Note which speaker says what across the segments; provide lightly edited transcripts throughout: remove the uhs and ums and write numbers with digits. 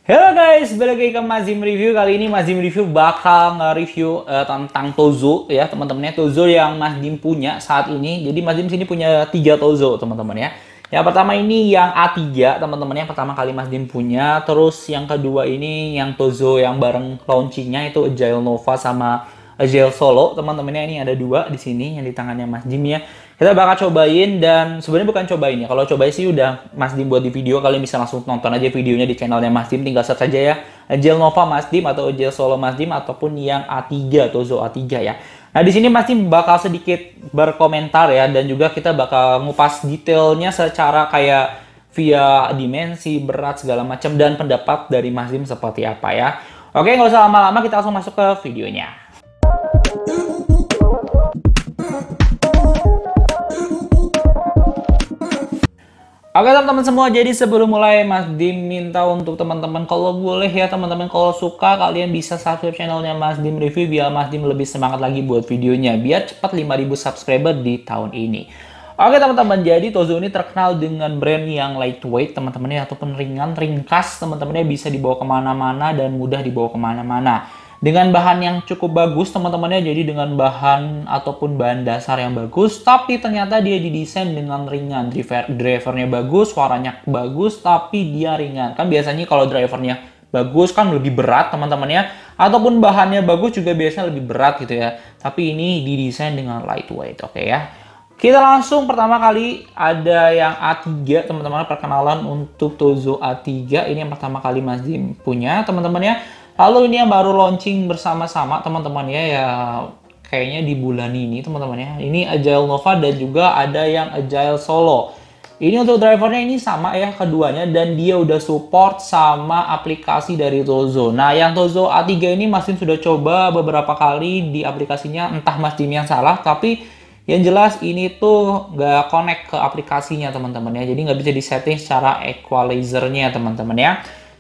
Speaker 1: Halo guys, balik lagi ke Mazim Review. Kali ini Mazim Review bakal nge-review tentang Tozo ya teman-temannya. Tozo yang Mazim punya saat ini. Jadi Mazim sini punya 3 Tozo teman-teman ya. Yang pertama ini yang A3 teman-teman yang pertama kali Mazim punya. Terus yang kedua ini yang Tozo yang bareng launchingnya itu Agile Nova sama Agile Solo teman-temannya. Ini ada 2 di sini yang di tangannya Mazim ya. Kita bakal cobain dan sebenarnya bukan cobain ya. Kalau cobain sih udah Mas Dim buat di video. Kalian bisa langsung nonton aja videonya di channelnya Mas Dim. Tinggal search aja ya. Agile Nova Mas Dim atau Agile Solo Mas Dim ataupun yang A3 Tozo A3 ya. Nah di sini Mas Dim bakal sedikit berkomentar ya dan juga kita bakal ngupas detailnya secara kayak via dimensi, berat segala macam dan pendapat dari Mas Dim seperti apa ya. Oke, nggak usah lama-lama, kita langsung masuk ke videonya. Oke teman-teman semua, jadi sebelum mulai Mas Dim minta untuk teman-teman kalau boleh ya teman-teman kalau suka kalian bisa subscribe channelnya Mas Dim Review biar Mas Dim lebih semangat lagi buat videonya biar cepat 5.000 subscriber di tahun ini. Oke teman-teman, jadi Tozo ini terkenal dengan brand yang lightweight teman-teman ya, ataupun ringan, ringkas teman-temannya, bisa dibawa kemana-mana dan mudah dibawa kemana-mana. Dengan bahan yang cukup bagus teman-temannya, jadi dengan bahan ataupun bahan dasar yang bagus, tapi ternyata dia didesain dengan ringan. Drivernya bagus, suaranya bagus, tapi dia ringan. Kan biasanya kalau drivernya bagus kan lebih berat teman-temannya, ataupun bahannya bagus juga biasanya lebih berat gitu ya. Tapi ini didesain dengan lightweight, oke ya. Kita langsung pertama kali ada yang A3 teman-teman, perkenalan untuk Tozo A3. Ini yang pertama kali Mas Dim punya teman-teman ya. Lalu ini yang baru launching bersama-sama teman-teman ya, kayaknya di bulan ini teman-teman ya. Ini Agile Nova dan juga ada yang Agile Solo. Ini untuk drivernya ini sama ya keduanya dan dia udah support sama aplikasi dari Tozo. Nah yang Tozo A3 ini Mas Dim sudah coba beberapa kali di aplikasinya, entah Mas Dim yang salah, tapi yang jelas ini tuh nggak connect ke aplikasinya teman-teman ya. Jadi nggak bisa disetting secara equalizer-nya teman-teman ya.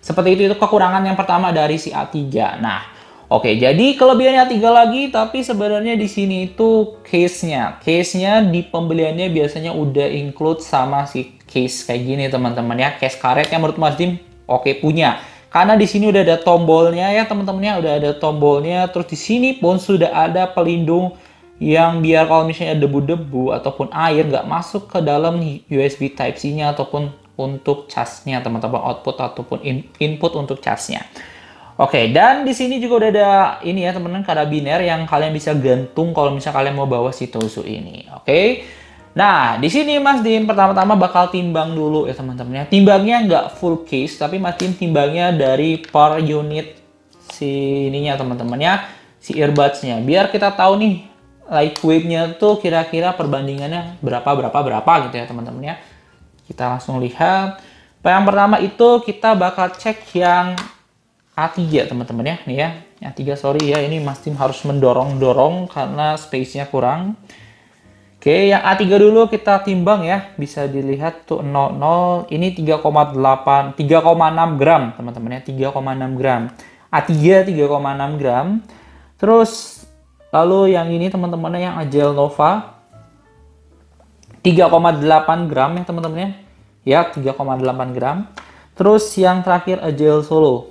Speaker 1: Seperti itu kekurangan yang pertama dari si A3. Nah, oke, jadi kelebihannya A3 lagi, tapi sebenarnya di sini itu case-nya. Case-nya di pembeliannya biasanya udah include sama si case kayak gini teman-teman ya. Case karet yang menurut Mas Dim oke punya. Karena di sini udah ada tombolnya ya teman-teman ya, udah ada tombolnya. Terus di sini pun sudah ada pelindung yang biar kalau misalnya debu-debu ataupun air nggak masuk ke dalam USB Type-C-nya ataupun untuk casnya teman-teman, output ataupun input untuk casnya. Oke, dan di sini juga udah ada ini ya teman-teman, karabiner yang kalian bisa gantung kalau misalnya kalian mau bawa si Tozo ini. Oke. Nah, di sini Mas Dim pertama-tama bakal timbang dulu ya teman-teman ya. Timbangnya nggak full case, tapi Mas Dim timbangnya dari per unit si ininya teman-teman ya, si earbuds-nya. Biar kita tahu nih lightweight-nya tuh kira-kira perbandingannya berapa gitu ya teman-teman ya. Kita langsung lihat. Yang pertama itu kita bakal cek yang A3 teman-teman ya. Nih ya, yang A3 sorry ya, ini Mas Dim harus mendorong-dorong karena space-nya kurang. Oke, yang A3 dulu kita timbang ya. Bisa dilihat tuh 00, ini 3,6 gram teman-teman ya, 3,6 gram. A3 3,6 gram. Terus lalu yang ini teman-teman yang Agile Nova 3,8 gram ya teman-teman ya. Ya, 3,8 gram. Terus yang terakhir Agile Solo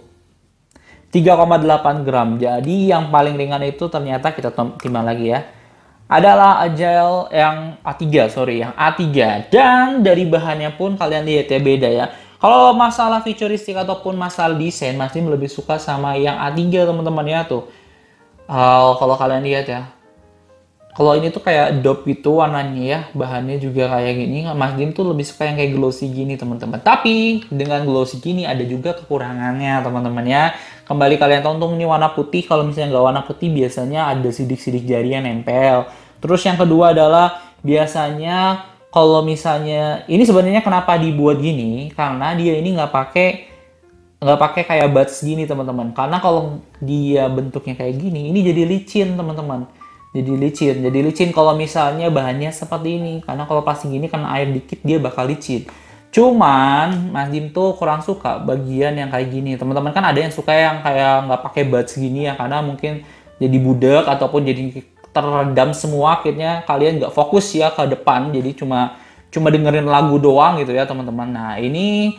Speaker 1: 3,8 gram. Jadi yang paling ringan itu ternyata kita timbang lagi ya, adalah Agile yang A3, sorry, yang A3. Dan dari bahannya pun kalian lihat ya beda ya. Kalau masalah futuristik ataupun masalah desain, Mas Dim lebih suka sama yang A3 teman-teman ya tuh. Kalau kalian lihat ya, kalau ini tuh kayak dope gitu warnanya ya, bahannya juga kayak gini. Mas Dim tuh lebih suka yang kayak glossy gini teman-teman. Tapi dengan glossy gini ada juga kekurangannya teman-teman ya. Kembali kalian tonton ini warna putih. Kalau misalnya nggak warna putih biasanya ada sidik-sidik jari yang nempel. Terus yang kedua adalah biasanya kalau misalnya ini sebenarnya kenapa dibuat gini? Karena dia ini nggak pakai kayak buds gini teman-teman. Karena kalau dia bentuknya kayak gini, ini jadi licin teman-teman. Jadi licin kalau misalnya bahannya seperti ini. Karena kalau plastik gini karena air dikit dia bakal licin. Cuman Mas Dim tuh kurang suka bagian yang kayak gini. Teman-teman kan ada yang suka yang kayak nggak pakai buds gini ya, karena mungkin jadi budak ataupun jadi terendam semua, akhirnya kalian nggak fokus ya ke depan. Jadi cuma dengerin lagu doang gitu ya teman-teman. Nah ini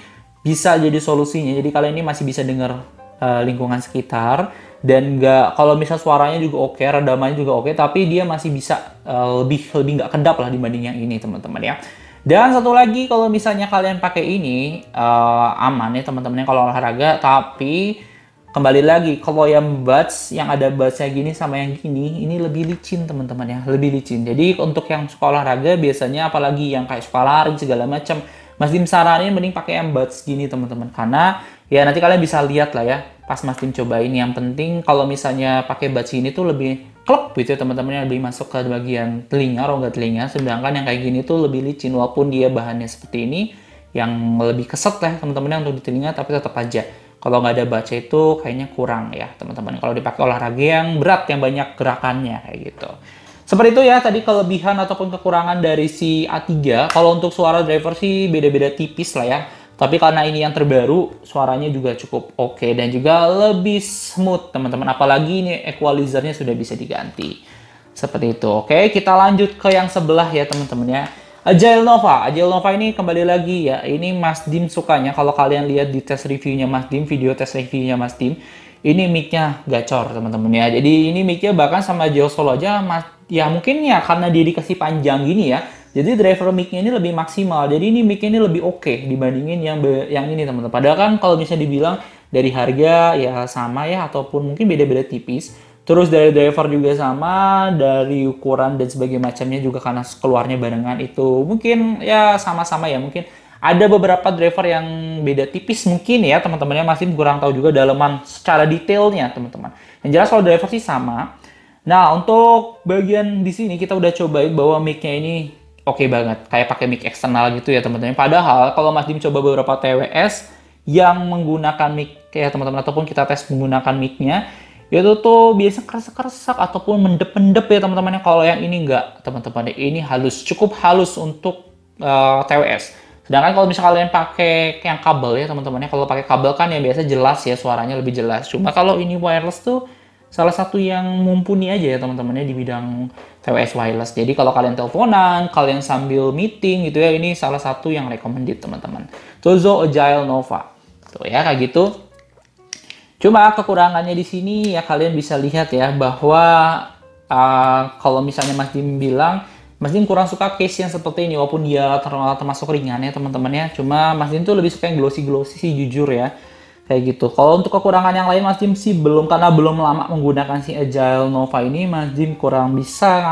Speaker 1: bisa jadi solusinya. Jadi kalian ini masih bisa dengar lingkungan sekitar, dan nggak, kalau misal suaranya juga oke, redamannya juga oke, tapi dia masih bisa lebih nggak kedap lah dibanding yang ini teman-teman ya. Dan satu lagi, kalau misalnya kalian pakai ini aman ya teman-teman ya kalau olahraga. Tapi kembali lagi, kalau yang buds, yang ada budsnya gini sama yang gini, ini lebih licin teman-teman ya, lebih licin. Jadi untuk yang suka olahraga biasanya, apalagi yang kayak suka lari segala macam, Mas Dim saranin mending pakai yang buds gini teman-teman, karena ya nanti kalian bisa lihat lah ya pas Mas Dim cobain. Yang penting kalau misalnya pakai buds ini tuh lebih klep gitu ya teman-teman, lebih masuk ke bagian telinga, rongga telinga. Sedangkan yang kayak gini tuh lebih licin, walaupun dia bahannya seperti ini, yang lebih keset lah teman-teman untuk di telinga, tapi tetap aja kalau nggak ada baca itu kayaknya kurang ya teman-teman. Kalau dipakai olahraga yang berat, yang banyak gerakannya kayak gitu. Seperti itu ya tadi kelebihan ataupun kekurangan dari si A3. Kalau untuk suara driver sih beda-beda tipis lah ya. Tapi karena ini yang terbaru, suaranya juga cukup oke dan juga lebih smooth teman-teman. Apalagi ini equalizernya sudah bisa diganti. Seperti itu. Oke, kita lanjut ke yang sebelah ya teman-teman ya. Agile Nova. Agile Nova ini kembali lagi ya. Ini Mas Dim sukanya kalau kalian lihat di tes reviewnya Mas Dim, video tes reviewnya Mas Dim. Ini mic-nya gacor teman-teman ya. Jadi ini mic-nya bahkan sama Agile Solo aja ya mungkin ya karena dia dikasih panjang gini ya. Jadi driver mic-nya ini lebih maksimal. Jadi ini mic-nya ini lebih oke dibandingin yang ini teman-teman. Padahal kan kalau misalnya dibilang dari harga ya sama ya, ataupun mungkin beda-beda tipis. Terus dari driver juga sama, dari ukuran dan sebagainya macamnya juga karena keluarnya barengan itu mungkin ya sama-sama ya. Mungkin ada beberapa driver yang beda tipis mungkin ya teman-teman ya, masih kurang tahu juga dalaman secara detailnya teman-teman. Yang jelas kalau driver sih sama. Nah untuk bagian di sini kita udah cobain bahwa mic-nya ini oke banget, kayak pakai mic eksternal gitu ya teman-teman. Padahal kalau Mas Dim coba beberapa TWS yang menggunakan mic ya teman-teman, ataupun kita tes menggunakan mic-nya, itu tuh biasa keresak-keresak ataupun mendep-mendep ya teman-teman. Kalau yang ini enggak teman-teman, ini halus, cukup halus untuk TWS. Sedangkan kalau misalnya kalian pakai yang kabel ya teman-teman, kalau pakai kabel kan yang biasa jelas ya, suaranya lebih jelas. Cuma kalau ini wireless tuh salah satu yang mumpuni aja ya teman-teman di bidang TWS wireless. Jadi kalau kalian teleponan, kalian sambil meeting gitu ya, ini salah satu yang recommended teman-teman. Tozo Agile Nova. Tuh ya kayak gitu. Cuma kekurangannya di sini ya kalian bisa lihat ya bahwa kalau misalnya Mas Dim bilang Mas Dim kurang suka case yang seperti ini, walaupun dia termasuk ringan ya teman-teman ya. Cuma Mas Dim tuh lebih suka yang glossy-glossy sih jujur ya. Kayak gitu. Kalau untuk kekurangan yang lain Mas Dim sih belum, karena belum lama menggunakan si Agile Nova ini, Mas Dim kurang bisa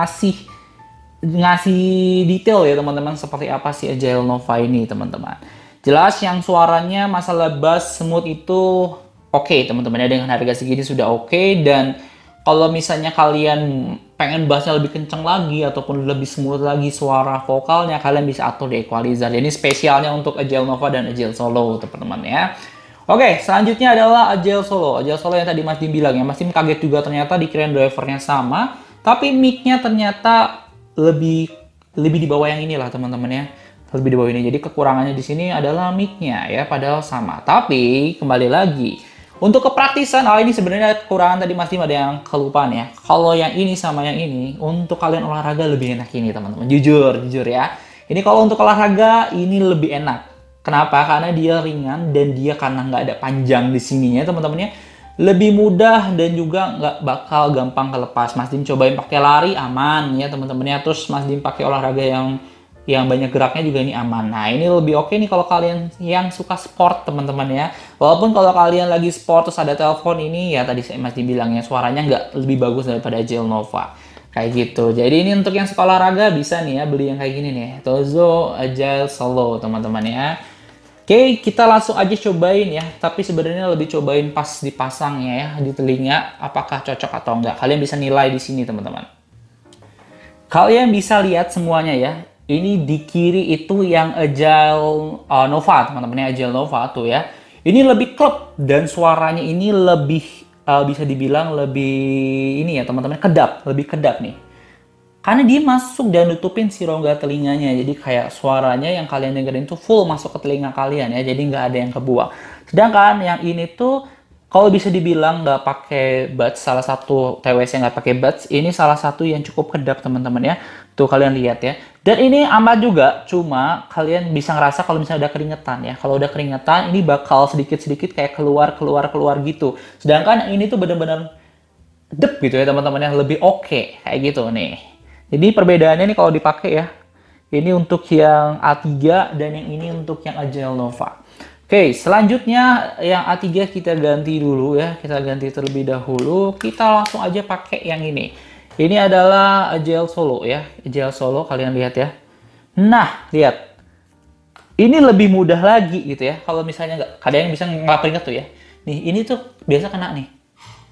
Speaker 1: ngasih detail ya teman-teman seperti apa si Agile Nova ini teman-teman. Jelas yang suaranya masalah bass smooth itu oke teman-teman ya, dengan harga segini sudah oke. Dan kalau misalnya kalian pengen bassnya lebih kenceng lagi ataupun lebih smooth lagi suara vokalnya, kalian bisa atur di equalizer. Jadi spesialnya untuk Agile Nova dan Agile Solo teman-teman ya. Oke, selanjutnya adalah Agile Solo. Agile Solo yang tadi Mas Dim bilang ya, Mas Dim kaget juga ternyata dikirain drivernya sama, tapi mic-nya ternyata lebih di bawah yang inilah teman-teman ya. Lebih di bawah ini. Jadi kekurangannya di sini adalah mic-nya ya, padahal sama. Tapi kembali lagi, untuk kepraktisan, ini sebenarnya kekurangan tadi Mas Dim ada yang kelupaan ya. Kalau yang ini sama yang ini, untuk kalian olahraga lebih enak ini teman-teman. Jujur ya. Ini kalau untuk olahraga ini lebih enak. Kenapa? Karena dia ringan dan dia karena nggak ada panjang di sininya teman-teman ya. Lebih mudah dan juga nggak bakal gampang kelepas. Mas Dim cobain pakai lari aman ya teman-teman ya. Terus Mas Dim pakai olahraga yang banyak geraknya juga ini aman. Nah ini lebih oke nih kalau kalian yang suka sport teman-teman ya. Walaupun kalau kalian lagi sport terus ada telepon ini ya, tadi Mas Dim bilang ya, suaranya nggak lebih bagus daripada Agile Nova. Kayak gitu. Jadi ini untuk yang suka olahraga bisa nih ya beli yang kayak gini nih, Tozo Agile Solo teman-teman ya. Oke, kita langsung aja cobain ya. Tapi sebenarnya lebih cobain pas dipasangnya ya di telinga, apakah cocok atau enggak. Kalian bisa nilai di sini teman-teman. Kalian bisa lihat semuanya ya. Ini di kiri itu yang Agile Nova teman-teman ya, Agile Nova tuh ya. Ini lebih klep dan suaranya ini lebih bisa dibilang lebih ini ya teman-teman, lebih kedap nih. Karena dia masuk dan nutupin si rongga telinganya. Jadi kayak suaranya yang kalian dengerin tuh full masuk ke telinga kalian ya. Jadi nggak ada yang kebuang. Sedangkan yang ini tuh Kalau bisa dibilang nggak pakai buds, salah satu TWS yang nggak pakai buds, ini salah satu yang cukup kedap teman-teman ya. Tuh kalian lihat ya. Dan ini aman juga, cuma kalian bisa ngerasa kalau misalnya udah keringetan ya. Kalau udah keringetan, ini bakal sedikit-sedikit kayak keluar gitu. Sedangkan ini tuh bener-bener dep gitu ya teman-teman ya, lebih oke kayak gitu nih. Jadi perbedaannya nih kalau dipakai ya. Ini untuk yang A3 dan yang ini untuk yang Agile Nova. Oke, selanjutnya yang A3 kita ganti dulu ya. Kita ganti terlebih dahulu. Kita langsung aja pakai yang ini. Ini adalah Agile Solo ya. Agile Solo kalian lihat ya. Nah, lihat. Ini lebih mudah lagi gitu ya. Kalau misalnya nggak, kadang yang bisa ngelap inget tuh ya. Nih, ini tuh biasa kena nih.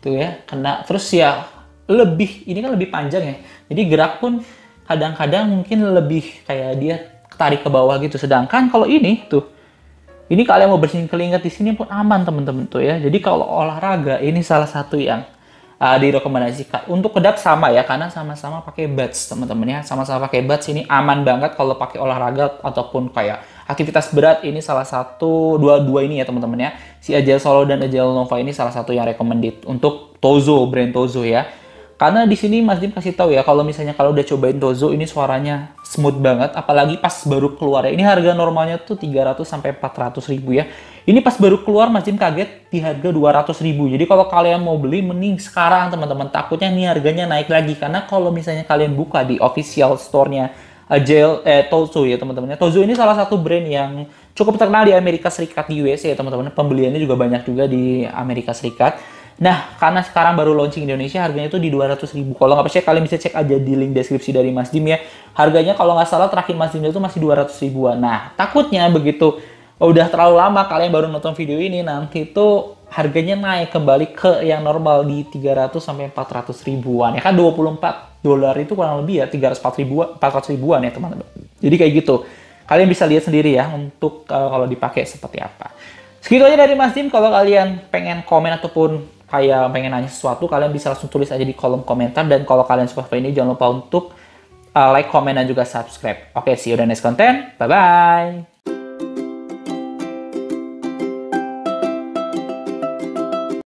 Speaker 1: Tuh ya, kena. Terus ya lebih, ini kan lebih panjang ya. Jadi gerak pun kadang-kadang mungkin lebih kayak dia tarik ke bawah gitu. Sedangkan kalau ini tuh, ini kalian mau bersihin keringat di sini pun aman teman-teman tuh ya. Jadi kalau olahraga ini salah satu yang direkomendasikan. Untuk kedap sama ya, karena sama-sama pakai buds teman-teman ya. Sama-sama pakai buds ini aman banget kalau pakai olahraga ataupun kayak aktivitas berat. Ini salah satu dua-dua ini ya teman-teman ya. Si Agile Solo dan Agile Nova ini salah satu yang recommended untuk Tozo, brand Tozo ya. Karena di sini Mas Dim kasih tahu ya, kalau misalnya kalau udah cobain Tozo ini suaranya smooth banget, apalagi pas baru keluar ya. Ini harga normalnya tuh 300 sampai 400 ribu ya. Ini pas baru keluar Mas Dim kaget di harga 200 ribu. Jadi kalau kalian mau beli mending sekarang teman-teman. Takutnya nih harganya naik lagi, karena kalau misalnya kalian buka di official store-nya Tozo ya teman-teman. Tozo ini salah satu brand yang cukup terkenal di Amerika Serikat, di USA ya teman-teman. Pembeliannya juga banyak juga di Amerika Serikat. Nah, karena sekarang baru launching Indonesia, harganya itu di 200 ribu. Kalau nggak percaya, kalian bisa cek aja di link deskripsi dari Mas Dim ya. Harganya kalau nggak salah terakhir Mas Dim itu masih 200 ribuan. Nah, takutnya begitu udah terlalu lama kalian baru nonton video ini, nanti itu harganya naik kembali ke yang normal di 300 sampai 400 ribuan. Ya kan 24 dolar itu kurang lebih ya 400 ribuan ya teman-teman. Jadi kayak gitu. Kalian bisa lihat sendiri ya untuk kalau dipakai seperti apa. Segitu aja dari Mas Dim. Kalau kalian pengen komen ataupun kayak pengen nanya sesuatu, kalian bisa langsung tulis aja di kolom komentar. Dan kalau kalian suka video ini, jangan lupa untuk like, komen, dan juga subscribe. Oke, see you on the next content. Bye-bye!